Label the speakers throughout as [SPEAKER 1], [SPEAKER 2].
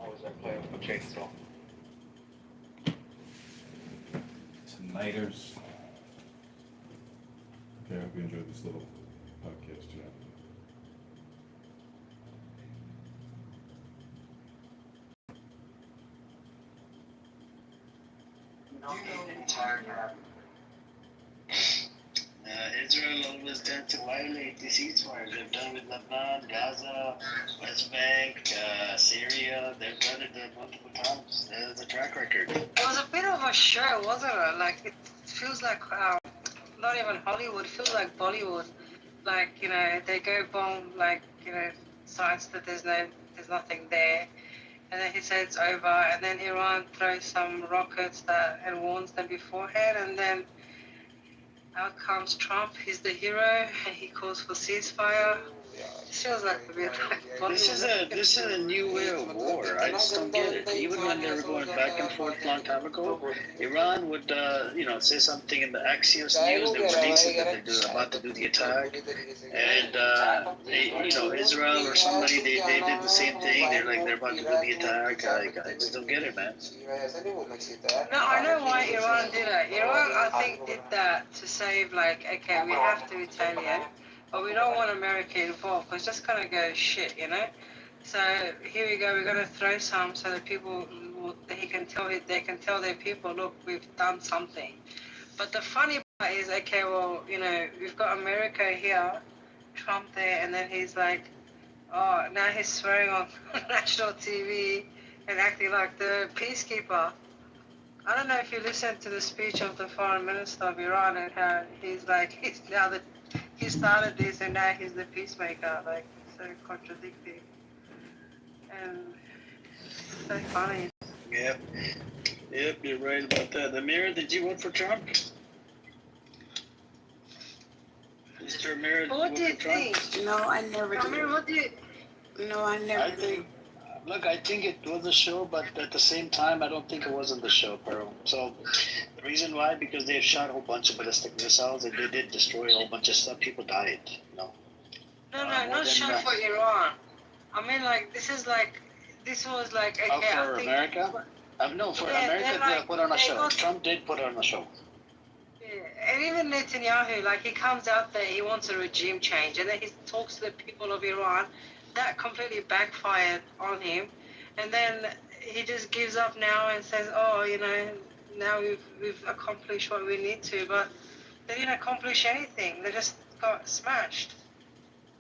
[SPEAKER 1] Always I play with a chainsaw.
[SPEAKER 2] Tonighters. Okay, I hope you enjoyed this little podcast tonight.
[SPEAKER 3] Israel always tend to violate the ceasefire. They've done with Lebanon, Gaza, West Bank, Syria. They've done it multiple times. There's a track record.
[SPEAKER 4] It was a bit of a show, wasn't it? Like, it feels like not even Hollywood, it feels like Bollywood. Like, you know, they go bomb, like, you know, sites that there's nothing there. And then he says it's over, and then Iran throws some rockets and warns them beforehand, and then out comes Trump. He's the hero, and he calls for ceasefire. It feels like a bit like
[SPEAKER 3] This is a new way of war. I just don't get it. Even when they were going back and forth a long time ago, Iran would, say something in the Axios news. They would release it that they're about to do the attack, and Israel or somebody they did the same thing. They're about to do the attack. I just don't get it, man.
[SPEAKER 4] No, I know why Iran did it. Iran, I think, did that to save, like, okay, we have to retaliate, but we don't want America involved because it's just gonna go shit, you know. So here we go. We're gonna throw some so that people, they can tell their people, look, we've done something. But the funny part is, okay, well, you know, we've got America here, Trump there, and then he's like, oh, now he's swearing on national TV and acting like the peacekeeper. I don't know if you listened to the speech of the foreign minister of Iran and how he's like, he started this and now he's the peacemaker. Like, so contradicting. And so funny.
[SPEAKER 3] Yep, you're right about that. Amir, did you vote for Trump? Mr. Amir,
[SPEAKER 4] What do you think?
[SPEAKER 5] No, I never did.
[SPEAKER 4] Amir, what do you...
[SPEAKER 5] No, I never did.
[SPEAKER 3] I think it was a show, but at the same time, I don't think it wasn't the show, Pearl. So, the reason why, because they shot a whole bunch of ballistic missiles and they did destroy a whole bunch of stuff. People died,
[SPEAKER 4] No, not show for Iran. I mean, like, this was like, okay,
[SPEAKER 3] for America? No, for America, they put on a show. Trump did put on a show.
[SPEAKER 4] Yeah, and even Netanyahu, like, he comes out there, he wants a regime change, and then he talks to the people of Iran. That completely backfired on him, and then he just gives up now and says, oh, you know, now we've accomplished what we need to, but they didn't accomplish anything. They just got smashed.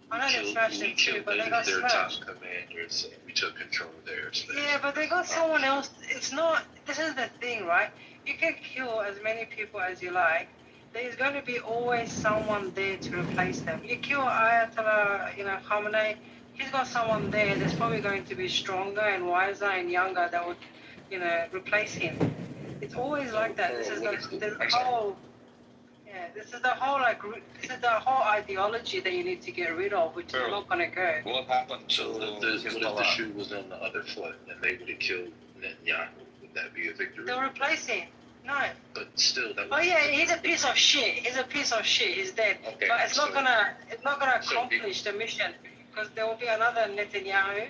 [SPEAKER 4] I know they smashed them too, but they got smashed.
[SPEAKER 6] Top commanders, and we took control of their airspace.
[SPEAKER 4] Yeah, but they got someone else. It's not, this is the thing, right? You can kill as many people as you like. There's going to be always someone there to replace them. You kill Ayatollah, Khamenei, he's got someone there that's probably going to be stronger and wiser and younger that would, replace him. It's always like that. This is the whole ideology that you need to get rid of, which is not going to go.
[SPEAKER 6] What happened to what if the shoe was on the other foot and they would have killed Netanyahu? Would that be a victory?
[SPEAKER 4] They'll replace him. No.
[SPEAKER 6] But still, that.
[SPEAKER 4] Oh yeah, he's a piece of shit. He's dead.
[SPEAKER 6] Okay,
[SPEAKER 4] but it's not gonna accomplish the mission, because there will be another Netanyahu,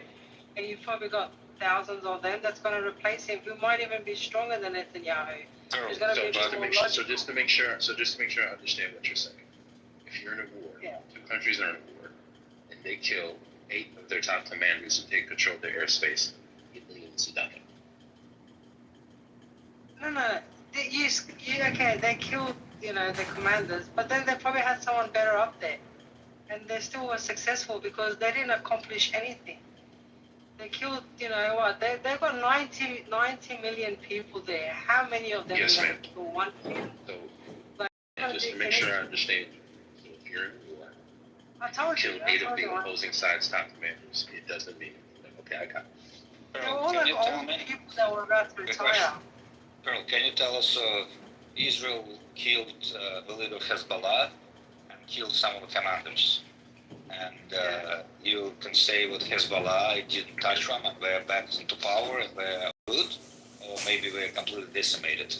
[SPEAKER 4] and you've probably got thousands of them that's gonna replace him, who might even be stronger than Netanyahu.
[SPEAKER 6] So just to make sure I understand what you're saying. If you're in a war, two countries are in a war, and they kill 8 of their top commanders and take control of their airspace, you leave nothing.
[SPEAKER 4] No. They killed, the commanders, but then they probably had someone better up there. And they still were successful because they didn't accomplish anything. They killed, they got 90 million people there. How many of them
[SPEAKER 6] Yes,
[SPEAKER 4] are
[SPEAKER 6] ma'am.
[SPEAKER 4] going to kill 1 million?
[SPEAKER 6] So, just to make sure I understand, so if you're in war,
[SPEAKER 4] I told
[SPEAKER 6] kill
[SPEAKER 4] you.
[SPEAKER 6] 8 of the opposing side's top commanders, it doesn't mean, okay, I got it.
[SPEAKER 4] They were all like old people that were about to retire.
[SPEAKER 7] Pearl, can you tell us Israel killed the leader of Hezbollah and killed some of the commanders? And you can say with Hezbollah, it didn't touch them and they're back into power and they're good, or maybe they're completely decimated.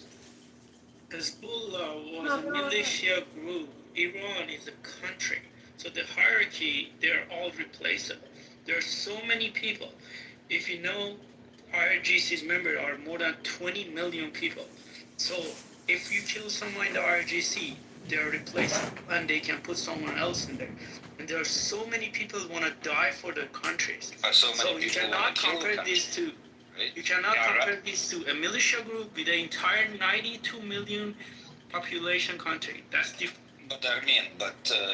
[SPEAKER 8] Hezbollah was a militia group. Iran is a country. So the hierarchy, they're all replaceable. There are so many people. If you know IRGC's members are more than 20 million people. So if you kill someone in the IRGC, they are replaced and they can put someone else in there. And there are so many people who want to die for their countries.
[SPEAKER 7] So
[SPEAKER 8] So
[SPEAKER 7] many
[SPEAKER 8] you
[SPEAKER 7] people
[SPEAKER 8] cannot
[SPEAKER 7] want to kill the
[SPEAKER 8] compare
[SPEAKER 7] country,
[SPEAKER 8] these two.
[SPEAKER 7] right?
[SPEAKER 8] You cannot
[SPEAKER 7] Yeah,
[SPEAKER 8] compare
[SPEAKER 7] right.
[SPEAKER 8] these to a militia group with the entire 92 million population country. That's different.
[SPEAKER 7] But I mean,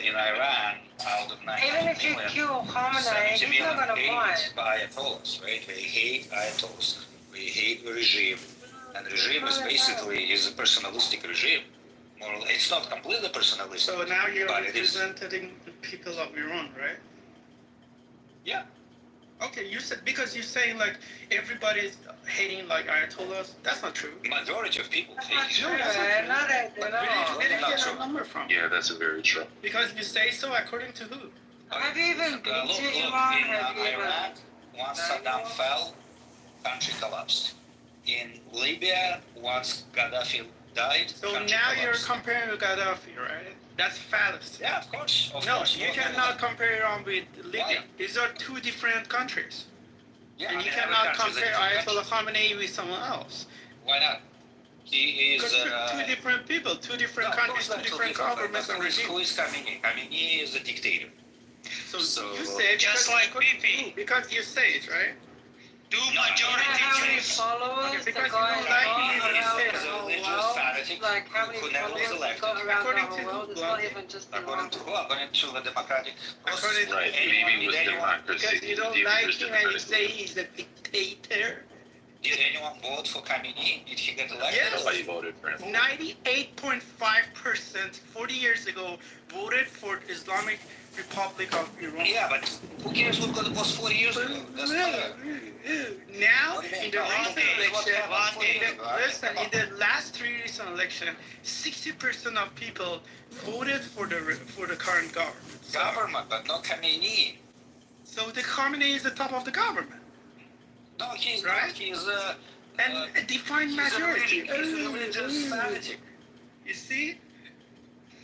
[SPEAKER 7] in Iran, out of 90
[SPEAKER 4] Even if you
[SPEAKER 7] million,
[SPEAKER 4] kill Khamenei,
[SPEAKER 7] 70
[SPEAKER 4] he's not
[SPEAKER 7] million
[SPEAKER 4] gonna mind.
[SPEAKER 7] hate ayatollahs, right? We hate ayatollahs. We hate the regime. And the regime is basically a personalistic regime. It's not completely personalistic.
[SPEAKER 8] So now you're
[SPEAKER 7] but it is.
[SPEAKER 8] representing the people of Iran, right?
[SPEAKER 7] Yeah.
[SPEAKER 8] Okay, you said because you're saying like everybody's hating like Ayatollahs. That's not true.
[SPEAKER 7] Majority of people
[SPEAKER 4] That's not
[SPEAKER 7] hate
[SPEAKER 4] true,
[SPEAKER 7] you.
[SPEAKER 4] man. Not at
[SPEAKER 8] Where
[SPEAKER 4] all.
[SPEAKER 8] did you
[SPEAKER 7] Not
[SPEAKER 8] get
[SPEAKER 7] true.
[SPEAKER 8] that number from?
[SPEAKER 6] Yeah, that's very true.
[SPEAKER 8] Because you say so according to who?
[SPEAKER 4] Have you even been
[SPEAKER 7] Look,
[SPEAKER 4] to
[SPEAKER 7] in
[SPEAKER 4] Iran? Have you even?
[SPEAKER 7] Iraq, once Saddam fell, country collapsed. In Libya, once Gaddafi died,
[SPEAKER 8] So
[SPEAKER 7] country
[SPEAKER 8] now you're
[SPEAKER 7] collapsed.
[SPEAKER 8] comparing with Gaddafi, right? That's fallacy.
[SPEAKER 7] Yeah, of course.
[SPEAKER 8] No,
[SPEAKER 7] course.
[SPEAKER 8] you cannot compare Iran with Libya.
[SPEAKER 7] Why?
[SPEAKER 8] These are two different countries.
[SPEAKER 7] Yeah,
[SPEAKER 8] And
[SPEAKER 7] I
[SPEAKER 8] you
[SPEAKER 7] mean, every
[SPEAKER 8] cannot
[SPEAKER 7] country is a
[SPEAKER 8] compare
[SPEAKER 7] different
[SPEAKER 8] Ayatollah Khamenei with someone else.
[SPEAKER 7] country. Why not? He is.
[SPEAKER 8] Because two different people, two different
[SPEAKER 7] no, of
[SPEAKER 8] countries,
[SPEAKER 7] course
[SPEAKER 8] two
[SPEAKER 7] not,
[SPEAKER 8] different governments and
[SPEAKER 7] Who
[SPEAKER 8] regimes.
[SPEAKER 7] is Khamenei? Khamenei is a dictator.
[SPEAKER 8] So you say
[SPEAKER 3] Just like Bibi.
[SPEAKER 8] because you say it, right?
[SPEAKER 3] Do
[SPEAKER 4] You know
[SPEAKER 3] majority
[SPEAKER 4] how many
[SPEAKER 3] choose.
[SPEAKER 4] followers
[SPEAKER 8] Okay,
[SPEAKER 4] the
[SPEAKER 8] because
[SPEAKER 4] guy
[SPEAKER 8] you don't like
[SPEAKER 4] got
[SPEAKER 8] him,
[SPEAKER 4] around
[SPEAKER 8] he
[SPEAKER 4] the
[SPEAKER 8] says,
[SPEAKER 4] whole
[SPEAKER 7] religious
[SPEAKER 4] world?
[SPEAKER 7] fanatic
[SPEAKER 4] Like how many
[SPEAKER 7] who never was
[SPEAKER 4] followers he
[SPEAKER 7] elected.
[SPEAKER 4] got around
[SPEAKER 8] According
[SPEAKER 4] the
[SPEAKER 8] to
[SPEAKER 4] whole world?
[SPEAKER 8] who,
[SPEAKER 4] It's not
[SPEAKER 8] Blondie?
[SPEAKER 4] even just
[SPEAKER 7] According
[SPEAKER 4] Iran.
[SPEAKER 7] to who? According to the democratic process.
[SPEAKER 8] According to
[SPEAKER 6] Right,
[SPEAKER 7] Anyone-
[SPEAKER 6] maybe with
[SPEAKER 7] did anyone-
[SPEAKER 6] democracy.
[SPEAKER 8] Because you don't
[SPEAKER 6] Maybe
[SPEAKER 8] like
[SPEAKER 6] there's
[SPEAKER 8] him and you
[SPEAKER 6] democracy.
[SPEAKER 8] say he's a dictator.
[SPEAKER 7] Did anyone vote for Khamenei? Did he get elected?
[SPEAKER 8] Yes.
[SPEAKER 6] Nobody voted for him.
[SPEAKER 8] 98.5% 40 years ago voted for Islamic Republic of Iran.
[SPEAKER 7] Yeah, but who cares what was 40 years ago? That's not
[SPEAKER 8] Now, in the recent election,
[SPEAKER 7] Blondie.
[SPEAKER 8] listen, in the last three recent election, 60% of people voted for the current government.
[SPEAKER 7] government, but not Khamenei.
[SPEAKER 8] So the Khamenei is the top of the government.
[SPEAKER 7] No, he's
[SPEAKER 8] Right?
[SPEAKER 7] not. He's
[SPEAKER 8] And a defined majority.
[SPEAKER 7] He's a religious fanatic.
[SPEAKER 8] You see?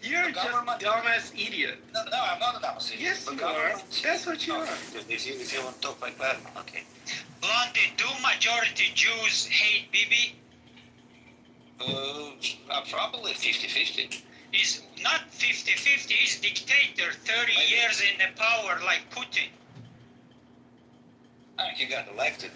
[SPEAKER 8] You're
[SPEAKER 7] The
[SPEAKER 8] just
[SPEAKER 7] government-
[SPEAKER 8] dumbass idiot.
[SPEAKER 7] No, I'm not an opposite.
[SPEAKER 8] Yes,
[SPEAKER 7] The
[SPEAKER 8] you are.
[SPEAKER 7] government-
[SPEAKER 8] That's what you
[SPEAKER 7] Okay,
[SPEAKER 8] are.
[SPEAKER 7] if you want to talk like that, okay.
[SPEAKER 3] Blondie, do majority Jews hate Bibi?
[SPEAKER 7] Probably 50-50.
[SPEAKER 3] He's not 50-50, he's dictator, 30
[SPEAKER 7] Maybe.
[SPEAKER 3] years in the power like Putin.
[SPEAKER 7] He got elected.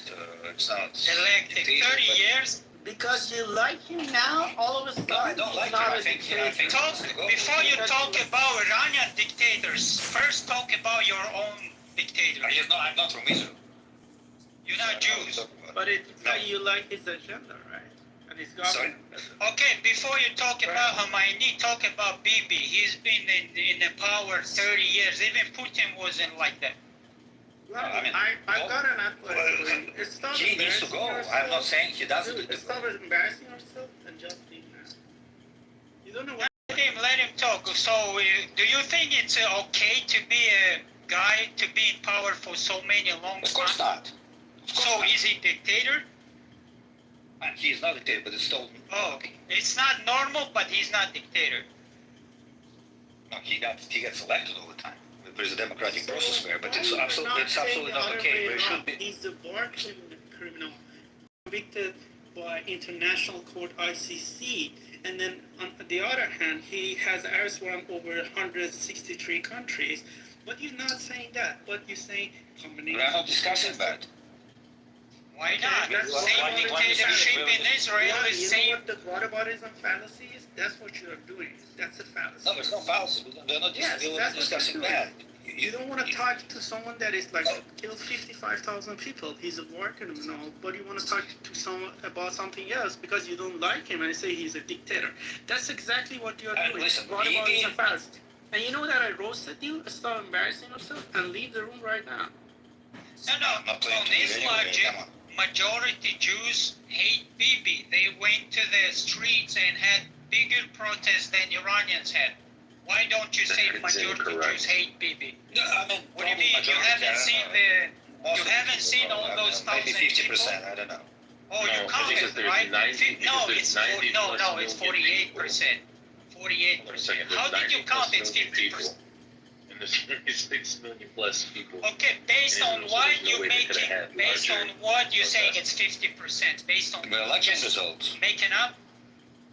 [SPEAKER 7] It's not
[SPEAKER 3] Elected
[SPEAKER 7] dictator,
[SPEAKER 3] 30
[SPEAKER 7] but-
[SPEAKER 3] years.
[SPEAKER 8] Because you like him now, all of a sudden,
[SPEAKER 7] No, I don't
[SPEAKER 8] he's
[SPEAKER 7] like
[SPEAKER 8] not
[SPEAKER 7] him.
[SPEAKER 8] a dictator.
[SPEAKER 3] Before you talk about Iranian dictators, first talk about your own dictators.
[SPEAKER 7] I'm not from Israel.
[SPEAKER 3] You're not Jews.
[SPEAKER 8] But it's like you like his agenda, right? And his
[SPEAKER 7] Sorry?
[SPEAKER 8] government.
[SPEAKER 3] Okay, before you talk about Khomeini, talk about Bibi. He's been in the power 30 years. Even Putin wasn't like that.
[SPEAKER 8] Well,
[SPEAKER 7] I mean,
[SPEAKER 8] I've got an advice for you. Stop
[SPEAKER 7] He needs to
[SPEAKER 8] embarrassing
[SPEAKER 7] go.
[SPEAKER 8] yourself.
[SPEAKER 7] I'm not saying he doesn't
[SPEAKER 8] Dude,
[SPEAKER 7] need to
[SPEAKER 8] stop
[SPEAKER 7] go.
[SPEAKER 8] embarrassing yourself and just leave now. You don't know what.
[SPEAKER 3] Let him talk. So, do you think it's okay to be a guy to be in power for so many long
[SPEAKER 7] Of course
[SPEAKER 3] time?
[SPEAKER 7] not.
[SPEAKER 3] So, is he dictator?
[SPEAKER 7] And he's not a dictator, but it's still.
[SPEAKER 3] Oh, it's not normal, but he's not dictator.
[SPEAKER 7] No, he gets elected all the time. There's a democratic process there, but it's
[SPEAKER 8] Why
[SPEAKER 7] absolutely
[SPEAKER 8] you're
[SPEAKER 7] not
[SPEAKER 8] saying
[SPEAKER 7] okay.
[SPEAKER 8] the
[SPEAKER 7] There
[SPEAKER 8] other way
[SPEAKER 7] should
[SPEAKER 8] around?
[SPEAKER 7] be.
[SPEAKER 8] He's a war criminal convicted by International Court ICC, and then on the other hand, he has arrest warrant over 163 countries. But you're not saying that. But you're saying combination.
[SPEAKER 7] We're not discussing that.
[SPEAKER 3] Why
[SPEAKER 8] Okay,
[SPEAKER 3] not?
[SPEAKER 8] that's
[SPEAKER 3] Same
[SPEAKER 7] why- why-
[SPEAKER 3] dictatorship in Israel
[SPEAKER 8] Yeah,
[SPEAKER 3] is
[SPEAKER 8] you
[SPEAKER 3] same.
[SPEAKER 8] know what the whataboutism fallacy is? That's what you're doing. That's a fallacy.
[SPEAKER 7] No, there's no fallacy. We're not
[SPEAKER 8] Yes,
[SPEAKER 7] we're
[SPEAKER 8] that's what
[SPEAKER 7] discussing
[SPEAKER 8] you're
[SPEAKER 7] that.
[SPEAKER 8] You don't want to talk to someone that is like killed 55,000 people. He's a war criminal, but you want to talk to someone about something else because you don't like him and say he's a dictator. That's exactly what you're doing.
[SPEAKER 7] Listen,
[SPEAKER 8] What about
[SPEAKER 7] maybe-
[SPEAKER 8] is a fallacy? And you know that I roasted you? Stop embarrassing yourself and leave the room right now.
[SPEAKER 3] No,
[SPEAKER 7] I'm not playing
[SPEAKER 3] on
[SPEAKER 7] to you
[SPEAKER 3] this
[SPEAKER 7] anyway,
[SPEAKER 3] logic,
[SPEAKER 7] come on.
[SPEAKER 3] majority Jews hate Bibi. They went to the streets and had bigger protests than Iranians had. Why don't you say
[SPEAKER 6] That's
[SPEAKER 3] majority
[SPEAKER 6] incorrect.
[SPEAKER 3] Jews hate Bibi?
[SPEAKER 7] No, I mean,
[SPEAKER 3] What do you
[SPEAKER 7] probably
[SPEAKER 3] mean? You
[SPEAKER 7] majority, I
[SPEAKER 3] haven't
[SPEAKER 7] don't
[SPEAKER 3] seen
[SPEAKER 7] know.
[SPEAKER 3] you haven't seen all those
[SPEAKER 7] Maybe
[SPEAKER 3] 1,000
[SPEAKER 7] 50%. I don't know.
[SPEAKER 3] Oh,
[SPEAKER 6] No,
[SPEAKER 3] you
[SPEAKER 6] because
[SPEAKER 3] counted,
[SPEAKER 6] there's
[SPEAKER 3] right?
[SPEAKER 6] 90
[SPEAKER 3] No,
[SPEAKER 6] because
[SPEAKER 3] it's
[SPEAKER 6] there's 90
[SPEAKER 3] no,
[SPEAKER 6] plus
[SPEAKER 3] no, it's
[SPEAKER 6] million
[SPEAKER 3] 48%. 48%.
[SPEAKER 6] There's
[SPEAKER 3] How did you
[SPEAKER 6] 90
[SPEAKER 3] count?
[SPEAKER 6] plus
[SPEAKER 3] It's
[SPEAKER 6] million
[SPEAKER 3] 50%.
[SPEAKER 6] people in And there's 26 million plus people.
[SPEAKER 1] Okay, based
[SPEAKER 6] And
[SPEAKER 1] on
[SPEAKER 6] so
[SPEAKER 1] what
[SPEAKER 6] there's no
[SPEAKER 1] you
[SPEAKER 6] way they could
[SPEAKER 1] making,
[SPEAKER 6] have had
[SPEAKER 1] based on
[SPEAKER 6] larger
[SPEAKER 1] what you're saying, it's
[SPEAKER 6] protests.
[SPEAKER 1] 50%. Based on
[SPEAKER 7] The election results.
[SPEAKER 1] making up.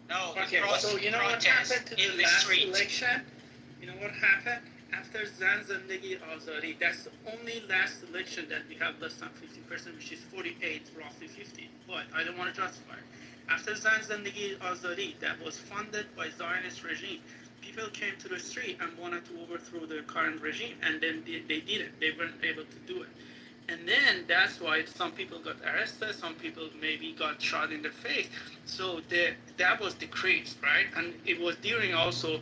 [SPEAKER 1] No,
[SPEAKER 8] Okay, so you know what happened to the last election? You know what happened? After Zan Zandagi Azadi, that's the only last election that we have less than 50%, which is 48, roughly 50. But I don't want to justify it. After Zan Zandagi Azadi, that was funded by Zionist regime, people came to the street and wanted to overthrow the current regime, and then they did it. They weren't able to do it. And then that's why some people got arrested, some people maybe got shot in the face. So that was decreased, right? And it was during also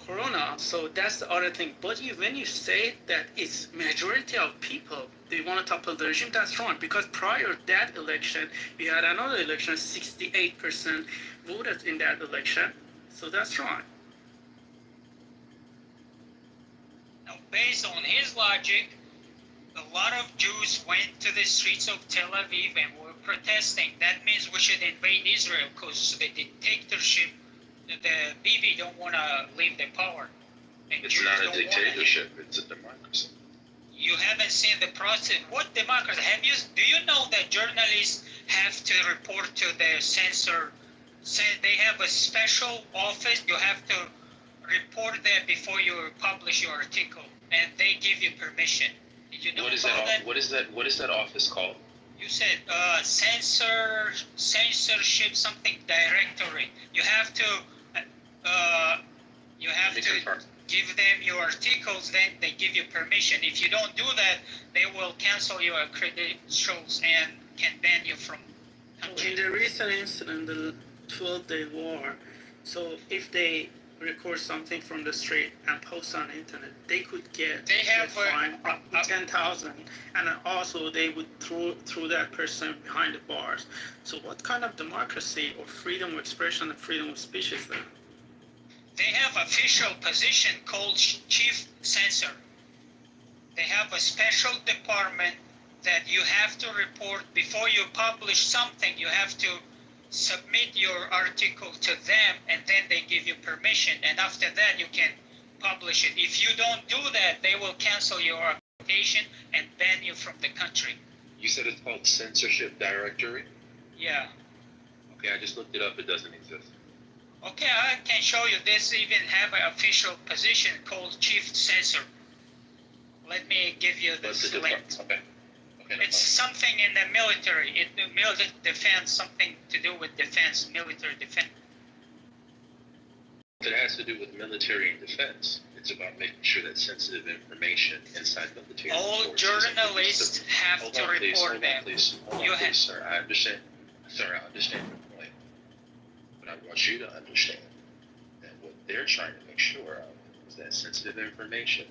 [SPEAKER 8] Corona. So that's the other thing. But when you say that it's majority of people, they want to topple the regime, that's wrong. Because prior to that election, we had another election, 68% voted in that election. So that's wrong.
[SPEAKER 1] Now, based on his logic, a lot of Jews went to the streets of Tel Aviv and were protesting. That means we should invade Israel because the dictatorship, the Bibi don't want to leave the power. And
[SPEAKER 6] It's
[SPEAKER 1] Jews
[SPEAKER 6] not a
[SPEAKER 1] don't wanna-
[SPEAKER 6] dictatorship, it's a democracy.
[SPEAKER 1] You haven't seen the process. What democracy? Do you know that journalists have to report to the censor? They have a special office. You have to report there before you publish your article, and they give you permission. Did you know
[SPEAKER 6] What is
[SPEAKER 1] about that?
[SPEAKER 6] What is that office called?
[SPEAKER 1] You said censorship something directory. You have to
[SPEAKER 6] Let me confirm.
[SPEAKER 1] give them your articles. Then they give you permission. If you don't do that, they will cancel your credentials and can ban you from country.
[SPEAKER 8] In the recent incident, the 12-day war, so if they record something from the street and post on the internet, they could get fined up to 10,000, and also they would throw that person behind the bars. So what kind of democracy or freedom of expression and freedom of speech is that?
[SPEAKER 1] They have official position called chief censor. They have a special department that you have to report before you publish something. You have to submit your article to them, and then they give you permission, and after that you can publish it. If you don't do that, they will cancel your application and ban you from the country.
[SPEAKER 6] You said it's called censorship directory?
[SPEAKER 1] Yeah.
[SPEAKER 6] Okay, I just looked it up, it doesn't exist.
[SPEAKER 1] Okay, I can show you. This even have an official position called chief censor. Let me give you this link.
[SPEAKER 6] Okay.
[SPEAKER 1] It's something in the military. Military defense, something to do with defense, military defense.
[SPEAKER 6] It has to do with military and defense. It's about making sure that sensitive information inside military.
[SPEAKER 1] All journalists have to report them.
[SPEAKER 6] Hold on, please, sir. I understand. Sir, I understand your point. But I want you to understand that what they're trying to make sure of is that sensitive information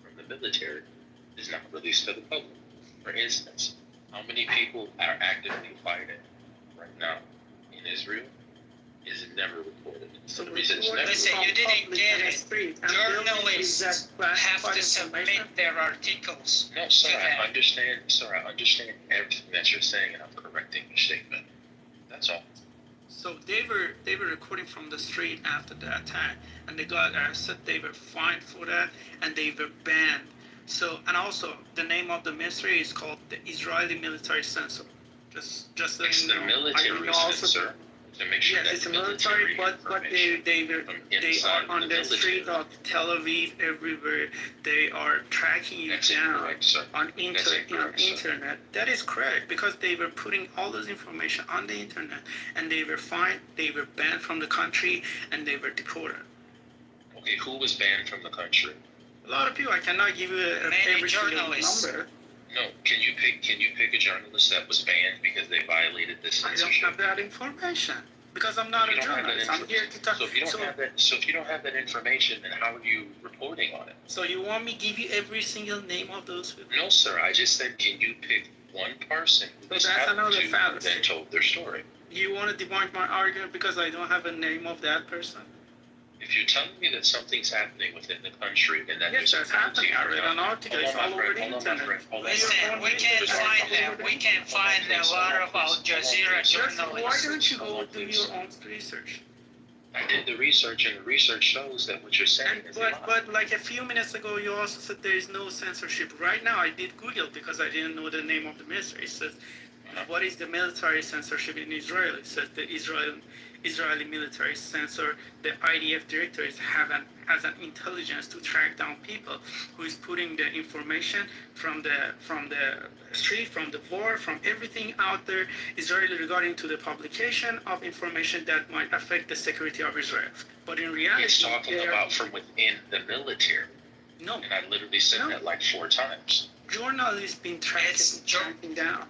[SPEAKER 6] from the military is not released to the public. For instance, how many people are actively fighting right now in Israel is never reported.
[SPEAKER 8] So
[SPEAKER 6] the reason it's never
[SPEAKER 1] Listen, you didn't get it. Journalists have to
[SPEAKER 8] to
[SPEAKER 1] submit their articles.
[SPEAKER 6] No, sir,
[SPEAKER 1] to
[SPEAKER 6] I
[SPEAKER 1] them.
[SPEAKER 6] understand. Sir, I understand everything that you're saying, and I'm correcting your statement. That's all.
[SPEAKER 8] So they were recording from the street after the attack, and they got arrested. They were fined for that, and they were banned. So, and also the name of the ministry is called the Israeli Military Censor. Just
[SPEAKER 6] It's the military censor to make sure
[SPEAKER 8] yes,
[SPEAKER 6] that
[SPEAKER 8] it's
[SPEAKER 6] the
[SPEAKER 8] a military, but they
[SPEAKER 6] inside
[SPEAKER 8] are on the street
[SPEAKER 6] military.
[SPEAKER 8] of Tel Aviv everywhere. They are tracking you
[SPEAKER 6] That's
[SPEAKER 8] down
[SPEAKER 6] incorrect, sir.
[SPEAKER 8] on
[SPEAKER 6] That's
[SPEAKER 8] internet.
[SPEAKER 6] incorrect, sir.
[SPEAKER 8] That is correct, because they were putting all this information on the internet, and they were fined, they were banned from the country, and they were deported.
[SPEAKER 6] Okay, who was banned from the country?
[SPEAKER 8] A lot of people. I cannot give you
[SPEAKER 1] Many
[SPEAKER 8] every single
[SPEAKER 1] journalists.
[SPEAKER 8] number.
[SPEAKER 6] No, can you pick a journalist that was banned because they violated the
[SPEAKER 8] I don't
[SPEAKER 6] censorship?
[SPEAKER 8] have that information because I'm not a
[SPEAKER 6] You don't have that
[SPEAKER 8] journalist. I'm here to talk.
[SPEAKER 6] So if you don't have that information, then how are you reporting on it?
[SPEAKER 8] So you want me to give you every single name of those people?
[SPEAKER 6] No, sir. I just said, can you pick one person who
[SPEAKER 8] So
[SPEAKER 6] has
[SPEAKER 8] that's
[SPEAKER 6] happened
[SPEAKER 8] another
[SPEAKER 6] to
[SPEAKER 8] fallacy.
[SPEAKER 6] then told their story?
[SPEAKER 8] You want to debunk my argument because I don't have a name of that person?
[SPEAKER 6] If you're telling me that something's happening within the country and that
[SPEAKER 8] Yes,
[SPEAKER 6] there's
[SPEAKER 8] that's happening. I read an article. It's all over the internet.
[SPEAKER 1] Listen, we can find them. We can find a lot of Al Jazeera
[SPEAKER 8] Why
[SPEAKER 1] journalists.
[SPEAKER 8] don't you go do your own research?
[SPEAKER 6] I did the research, and the research shows that what you're saying is a lie.
[SPEAKER 8] But like a few minutes ago, you also said there is no censorship. Right now, I did Google because I didn't know the name of the ministry. It says, what is the military censorship in Israel? It says the Israeli military censor the IDF directors has an intelligence to track down people who is putting the information from the street, from the war, from everything out there Israeli regarding to the publication of information that might affect the security of Israel. But in reality,
[SPEAKER 6] He's talking about from within the military.
[SPEAKER 8] No.
[SPEAKER 6] And I literally said that like 4 times.
[SPEAKER 8] Journalists been tracking down.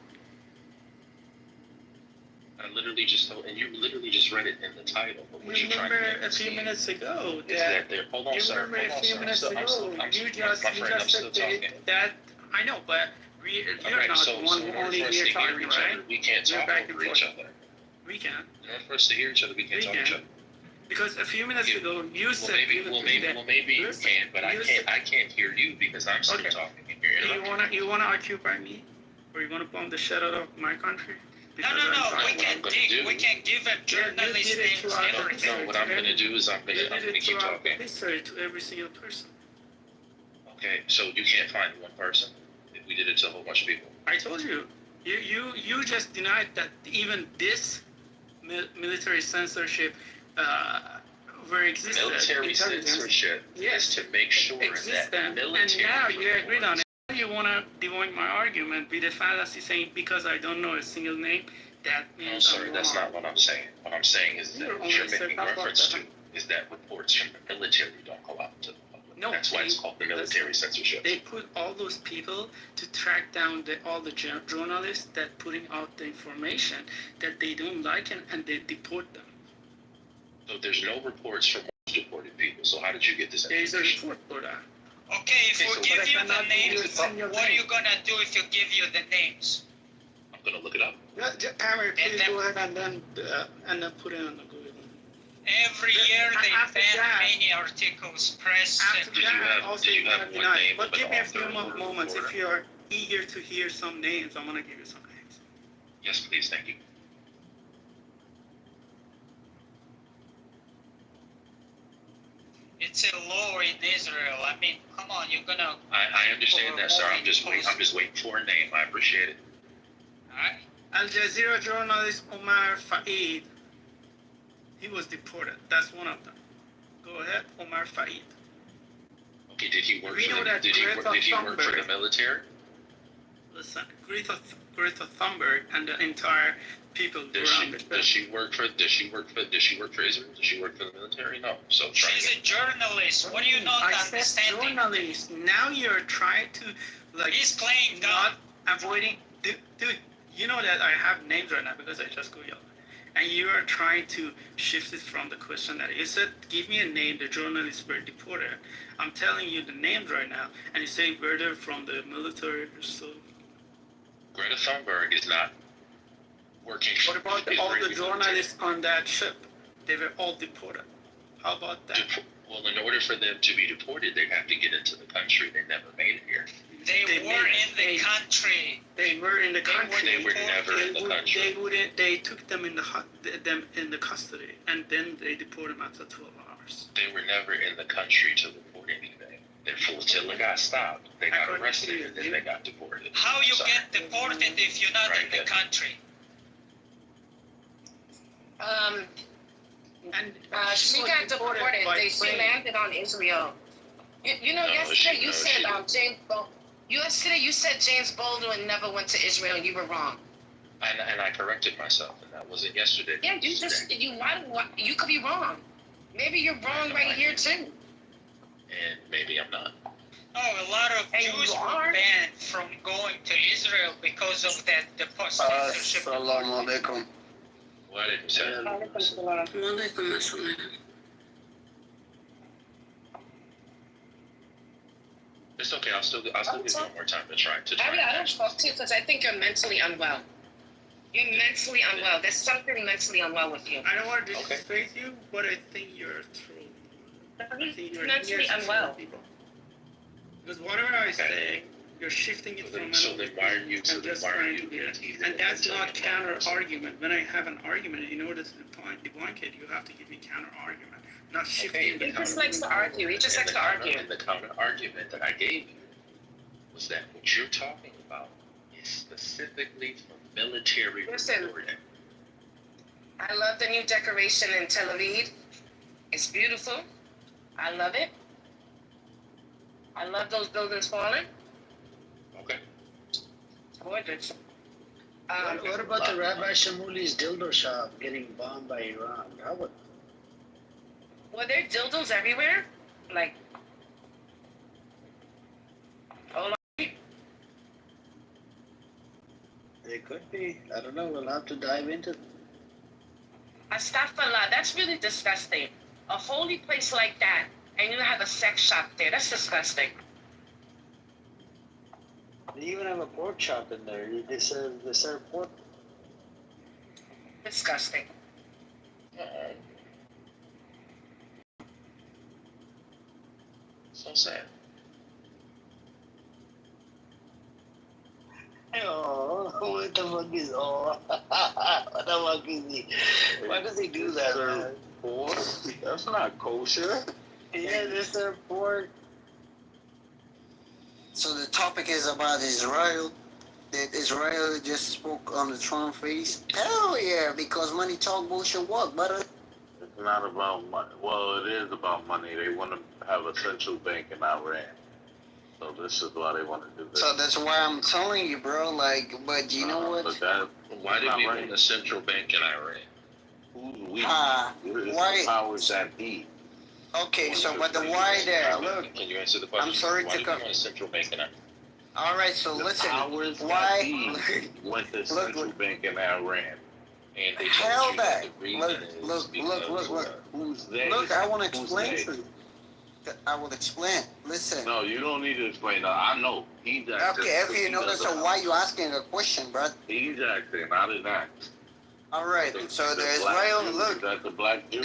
[SPEAKER 6] I literally just told, and you literally just read it in the title. But what you're trying to
[SPEAKER 8] Remember
[SPEAKER 6] make
[SPEAKER 8] a few minutes ago
[SPEAKER 6] is that there. Hold on,
[SPEAKER 8] you
[SPEAKER 6] sir.
[SPEAKER 8] remember a few minutes ago you just
[SPEAKER 6] still talking.
[SPEAKER 8] that I know, but you're not
[SPEAKER 6] so
[SPEAKER 8] one
[SPEAKER 6] in order
[SPEAKER 8] only
[SPEAKER 6] for us
[SPEAKER 8] here
[SPEAKER 6] to hear
[SPEAKER 8] talking,
[SPEAKER 6] each
[SPEAKER 8] right?
[SPEAKER 6] other, we can't
[SPEAKER 8] You're
[SPEAKER 6] talk
[SPEAKER 8] back and
[SPEAKER 6] over
[SPEAKER 8] forth.
[SPEAKER 6] each other.
[SPEAKER 8] We can.
[SPEAKER 6] In order for us to hear each other, we can't talk each other.
[SPEAKER 8] Because a few minutes ago you said
[SPEAKER 6] maybe you can, but I can't hear you because I'm still talking and you're interrupting.
[SPEAKER 8] You wanna occupy me? Or you wanna bomb the shit out of my country?
[SPEAKER 1] No, we can give a journalist names and everything.
[SPEAKER 6] No, what I'm gonna do is I'm gonna keep talking.
[SPEAKER 8] History to every single person.
[SPEAKER 6] Okay, so you can't find one person. We did it to a whole bunch of people.
[SPEAKER 8] I told you. You just denied that even this military censorship where existed.
[SPEAKER 6] Military censorship is to make sure that military.
[SPEAKER 8] And now you agreed on it. You want to debunk my argument with the fallacy saying because I don't know a single name, that means
[SPEAKER 6] I'm sorry, that's not what I'm saying. What I'm saying is that what you're making reference to is that reports from the military don't go out to the public.
[SPEAKER 8] No,
[SPEAKER 6] that's why it's called the military censorship.
[SPEAKER 8] They put all those people to track down all the journalists that putting out the information that they don't like and they deport them.
[SPEAKER 6] So there's no reports from most deported people. So how did you get this
[SPEAKER 8] There's a
[SPEAKER 6] information?
[SPEAKER 8] report for that.
[SPEAKER 1] Okay, if we give you the names, what are you gonna do if you give you the names?
[SPEAKER 6] I'm gonna look it up.
[SPEAKER 8] Tamara, please go ahead and then put it on the Google.
[SPEAKER 1] Every year they ban many articles, press.
[SPEAKER 8] After that, also
[SPEAKER 6] did you have one name
[SPEAKER 8] but
[SPEAKER 6] of an
[SPEAKER 8] give me a
[SPEAKER 6] author
[SPEAKER 8] few
[SPEAKER 6] or
[SPEAKER 8] moments. If
[SPEAKER 6] reporter?
[SPEAKER 8] you're eager to hear some names, I'm gonna give you some names.
[SPEAKER 6] Yes, please, thank you.
[SPEAKER 1] It's a law in Israel. I mean, come on, you're gonna.
[SPEAKER 6] I understand that, sir. I'm just waiting for a name. I appreciate it.
[SPEAKER 1] Alright.
[SPEAKER 8] Al Jazeera journalist Omar Faid. He was deported. That's one of them. Go ahead, Omar Faid.
[SPEAKER 6] Okay, did he work
[SPEAKER 8] We
[SPEAKER 6] for
[SPEAKER 8] know
[SPEAKER 6] the,
[SPEAKER 8] that
[SPEAKER 6] did he work for
[SPEAKER 8] Thunberg-
[SPEAKER 6] the military?
[SPEAKER 8] Listen, Greta Thunberg and the entire people
[SPEAKER 6] Does she work for Israel? Does she work for the military? No. So try
[SPEAKER 1] She's
[SPEAKER 6] again.
[SPEAKER 1] a journalist. What do you not
[SPEAKER 8] I said
[SPEAKER 1] understanding?
[SPEAKER 8] journalist. Now you're trying to
[SPEAKER 1] He's playing
[SPEAKER 8] not
[SPEAKER 1] dumb.
[SPEAKER 8] avoiding. Dude, you know that I have names right now because I just Googled. And you are trying to shift it from the question that you said, give me a name, the journalists were deported. I'm telling you the names right now, and you say were they from the military or so.
[SPEAKER 6] Greta Thunberg is not working for
[SPEAKER 8] What about
[SPEAKER 6] the
[SPEAKER 8] all the
[SPEAKER 6] Israeli
[SPEAKER 8] journalists on that ship? They were all deported. How about that?
[SPEAKER 6] military. Well, in order for them to be deported, they have to get into the country. They never made it here.
[SPEAKER 1] They were in the country.
[SPEAKER 8] They were in the country.
[SPEAKER 6] They were never in the country.
[SPEAKER 8] They took them in the custody, and then they deported them after 12 hours.
[SPEAKER 6] They were never in the country to report anything. Their flotilla got stopped. They got
[SPEAKER 8] According to
[SPEAKER 6] arrested,
[SPEAKER 8] you,
[SPEAKER 6] and then they got deported.
[SPEAKER 1] How you
[SPEAKER 6] Sorry.
[SPEAKER 1] get deported if you're not in the country?
[SPEAKER 8] And
[SPEAKER 9] She got deported. She landed on Israel. You know,
[SPEAKER 6] No,
[SPEAKER 9] yesterday you
[SPEAKER 6] she-
[SPEAKER 9] said James Baldwin. Yesterday you said James Baldwin never went to Israel, and you were wrong.
[SPEAKER 6] And I corrected myself, and that wasn't yesterday.
[SPEAKER 9] Yeah, you could be wrong. Maybe you're wrong right here too.
[SPEAKER 6] And maybe I'm not.
[SPEAKER 1] No, a lot of
[SPEAKER 9] And
[SPEAKER 1] Jews
[SPEAKER 9] you
[SPEAKER 1] were
[SPEAKER 9] are?
[SPEAKER 1] banned from going to Israel because of that the censorship.
[SPEAKER 3] Assalamu alaikum.
[SPEAKER 6] What did you say?
[SPEAKER 5] Walaikum assalam.
[SPEAKER 6] It's okay. I'll still give you one more time to try.
[SPEAKER 9] I don't talk to you because I think you're mentally unwell. You're mentally unwell. There's something mentally unwell with you.
[SPEAKER 8] I don't want to disrespect you, but I think you're true. I think
[SPEAKER 9] You're mentally unwell.
[SPEAKER 8] Because whatever I say, You're shifting it from
[SPEAKER 6] So then why are you?
[SPEAKER 8] and
[SPEAKER 6] So then
[SPEAKER 8] just
[SPEAKER 6] why are
[SPEAKER 8] trying
[SPEAKER 6] you
[SPEAKER 8] to get,
[SPEAKER 6] guaranteed?
[SPEAKER 8] and that's not counter argument. When I have an argument, in order to debunk it, you have to give me counter argument, not shifting the
[SPEAKER 9] He just
[SPEAKER 8] counter.
[SPEAKER 9] likes to argue. He just likes to argue.
[SPEAKER 6] And the counter argument that I gave you was that what you're talking about is specifically for military
[SPEAKER 9] Listen.
[SPEAKER 6] reporting.
[SPEAKER 9] I love the new decoration in Tel Aviv. It's beautiful. I love it. I love those buildings falling.
[SPEAKER 6] Okay.
[SPEAKER 9] Gorgeous.
[SPEAKER 3] What about the Rabbi Shamuli's dildo shop getting bombed by Iran? How would
[SPEAKER 9] Were there dildos everywhere? Like, hold on.
[SPEAKER 3] they could be? I don't know. We'll have to dive into.
[SPEAKER 9] Astaghfirullah, that's really disgusting. A holy place like that, and you have a sex shop there. That's disgusting.
[SPEAKER 3] They even have a pork chop in there. They serve pork.
[SPEAKER 9] Disgusting.
[SPEAKER 6] So sad.
[SPEAKER 3] Oh, what the fuck is what the fuck is he? Why does he do that? Man?
[SPEAKER 10] Pork? That's not kosher.
[SPEAKER 3] Yeah, they serve pork.
[SPEAKER 11] So the topic is about Israel. That Israel just spoke on the Trump face. Hell yeah, because money talk, bullshit walk, brother.
[SPEAKER 10] It's not about money. Well, it is about money. They want to have a central bank in Iran. So this is why they want to do this.
[SPEAKER 11] So that's why I'm telling you, bro. Like, but you know what?
[SPEAKER 10] But that,
[SPEAKER 6] Why did we
[SPEAKER 10] right.
[SPEAKER 6] want a central bank in Iran?
[SPEAKER 10] Who's we?
[SPEAKER 11] Why-
[SPEAKER 10] Why? The powers that be.
[SPEAKER 11] Okay, so but the why there? Look,
[SPEAKER 6] Can you answer the question?
[SPEAKER 11] I'm sorry
[SPEAKER 6] Why
[SPEAKER 11] to
[SPEAKER 6] do we
[SPEAKER 11] come.
[SPEAKER 6] want a central bank in Iran?
[SPEAKER 11] All right, so
[SPEAKER 10] The
[SPEAKER 11] listen.
[SPEAKER 10] powers
[SPEAKER 11] Why?
[SPEAKER 10] that be went to central bank in Iran.
[SPEAKER 6] And they
[SPEAKER 11] Hell
[SPEAKER 6] told you that
[SPEAKER 11] that.
[SPEAKER 6] the reason
[SPEAKER 11] Look,
[SPEAKER 6] is
[SPEAKER 11] look,
[SPEAKER 6] because,
[SPEAKER 11] look.
[SPEAKER 10] Who's they?
[SPEAKER 11] Look, I want to
[SPEAKER 10] Who's
[SPEAKER 11] explain
[SPEAKER 10] they?
[SPEAKER 11] to you. I will explain. Listen.
[SPEAKER 10] No, you don't need to explain. No, I know. He's acting.
[SPEAKER 11] Okay, if you know that, so why you asking a question, bro?
[SPEAKER 10] He's acting. I didn't act.
[SPEAKER 11] All right, so the
[SPEAKER 10] black
[SPEAKER 11] Israel,
[SPEAKER 10] Jew,
[SPEAKER 11] look.
[SPEAKER 10] is that the black Jew?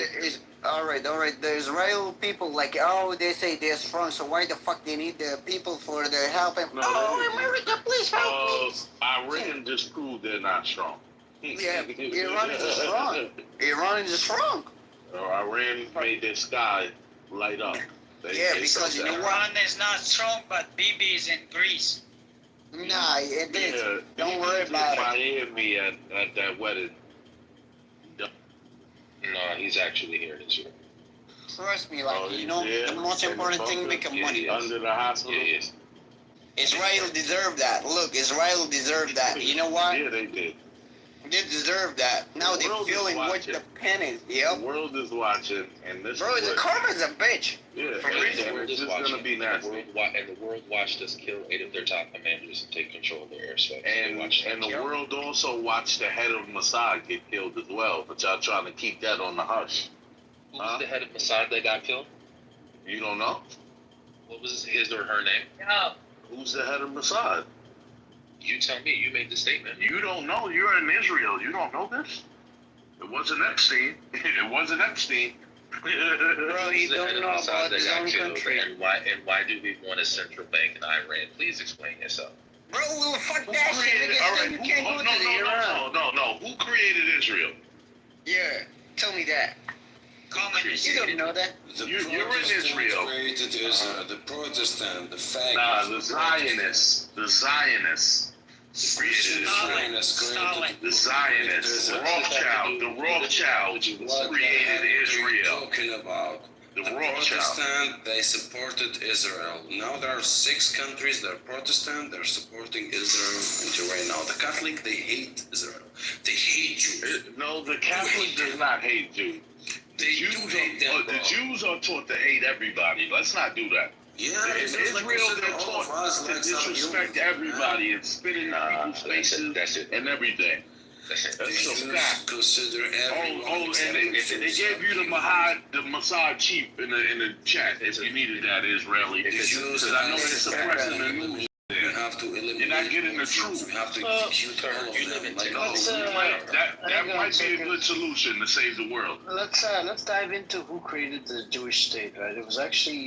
[SPEAKER 11] All right. The Israel people, like, oh, they say they're strong, so why the fuck they need the people for their help? And,
[SPEAKER 10] No,
[SPEAKER 11] oh, America, please help me.
[SPEAKER 10] Iran just proved they're not strong.
[SPEAKER 11] Yeah, Iran is strong. Iran is strong.
[SPEAKER 10] Iran made their sky light up.
[SPEAKER 11] Because you know what?
[SPEAKER 1] Iran is not strong, but Bibi is in Greece.
[SPEAKER 11] Nah, it is.
[SPEAKER 10] Yeah,
[SPEAKER 11] Don't worry about it.
[SPEAKER 10] Miami at that wedding.
[SPEAKER 6] No, he's actually here in Israel.
[SPEAKER 11] Trust me, like, you know,
[SPEAKER 10] yeah,
[SPEAKER 11] the most important thing, making money.
[SPEAKER 10] Under the hospital.
[SPEAKER 6] Yeah,
[SPEAKER 11] Israel deserved that. Look, Israel deserved that. You know what?
[SPEAKER 10] Yeah, they did.
[SPEAKER 11] They deserve that. Now
[SPEAKER 10] The
[SPEAKER 11] they're
[SPEAKER 10] world is
[SPEAKER 11] feeling what
[SPEAKER 10] watching.
[SPEAKER 11] the pen is.
[SPEAKER 10] The
[SPEAKER 11] Yep.
[SPEAKER 10] world is watching, and this
[SPEAKER 11] Bro,
[SPEAKER 10] is
[SPEAKER 11] the
[SPEAKER 10] what,
[SPEAKER 11] karma's a bitch.
[SPEAKER 10] yeah,
[SPEAKER 11] For
[SPEAKER 10] and
[SPEAKER 11] real.
[SPEAKER 10] it's just gonna be nasty.
[SPEAKER 6] And the world watched us kill 8 of their top commanders and take control of their airspace.
[SPEAKER 10] And the world also watched the head of Mossad get killed as well, but y'all trying to keep that on the hush.
[SPEAKER 6] Who was the head of Mossad that got killed?
[SPEAKER 10] You don't know?
[SPEAKER 6] What was his or her name?
[SPEAKER 1] No.
[SPEAKER 10] Who's the head of Mossad?
[SPEAKER 6] You tell me. You made the statement.
[SPEAKER 10] You don't know. You're in Israel. You don't know this? It wasn't Epstein. It wasn't Epstein.
[SPEAKER 11] Bro,
[SPEAKER 6] Who's
[SPEAKER 11] you
[SPEAKER 6] the head
[SPEAKER 11] don't
[SPEAKER 6] of
[SPEAKER 11] know
[SPEAKER 6] Mossad
[SPEAKER 11] about
[SPEAKER 6] that
[SPEAKER 11] his
[SPEAKER 6] got
[SPEAKER 11] own
[SPEAKER 6] killed,
[SPEAKER 11] country.
[SPEAKER 6] and why do we want a central bank in Iran? Please explain yourself.
[SPEAKER 11] Bro, well, fuck
[SPEAKER 10] Who
[SPEAKER 11] that shit.
[SPEAKER 10] created? All right.
[SPEAKER 11] You can't go to the Iran.
[SPEAKER 10] No. Who created Israel?
[SPEAKER 11] Yeah, tell me that.
[SPEAKER 1] Communist.
[SPEAKER 11] You don't know that.
[SPEAKER 10] You're in Israel.
[SPEAKER 12] Created Israel, the Protestant, the faggots.
[SPEAKER 10] Nah, the Zionists. The Zionists created Israel.
[SPEAKER 1] Stalin.
[SPEAKER 10] The Zionists. The Rothschilds created Israel.
[SPEAKER 12] Talking about
[SPEAKER 10] The
[SPEAKER 12] the
[SPEAKER 10] Rothschilds.
[SPEAKER 12] Protestant, they supported Israel. Now there are 6 countries that are Protestant, they're supporting Israel until right now. The Catholic, they hate Israel. They hate Jews.
[SPEAKER 10] No, the Catholic does not hate Jews.
[SPEAKER 12] They do hate them,
[SPEAKER 10] The
[SPEAKER 12] bro.
[SPEAKER 10] Jews are taught to hate everybody. Let's not do that.
[SPEAKER 12] Yeah,
[SPEAKER 10] In
[SPEAKER 12] it's just like
[SPEAKER 10] Israel,
[SPEAKER 12] consider
[SPEAKER 10] they're
[SPEAKER 12] all of
[SPEAKER 10] taught
[SPEAKER 12] us
[SPEAKER 10] to
[SPEAKER 12] like some
[SPEAKER 10] disrespect
[SPEAKER 12] humans.
[SPEAKER 10] everybody and spit in people's faces
[SPEAKER 6] That's it.
[SPEAKER 10] and everything.
[SPEAKER 6] That's it.
[SPEAKER 12] The
[SPEAKER 10] That's a
[SPEAKER 12] Jews
[SPEAKER 10] fact.
[SPEAKER 12] consider everyone
[SPEAKER 10] And they gave you the Mossad chief in the chat if you needed that Israeli.
[SPEAKER 12] Jews
[SPEAKER 10] Because I know they're suppressing the news.
[SPEAKER 12] We have to eliminate.
[SPEAKER 10] You're not getting the truth.
[SPEAKER 12] We have to execute all of
[SPEAKER 6] You live
[SPEAKER 12] them.
[SPEAKER 6] in
[SPEAKER 12] Like,
[SPEAKER 6] Texas.
[SPEAKER 10] That might be a good solution to save the world.
[SPEAKER 3] Let's dive into who created the Jewish state, right? It was actually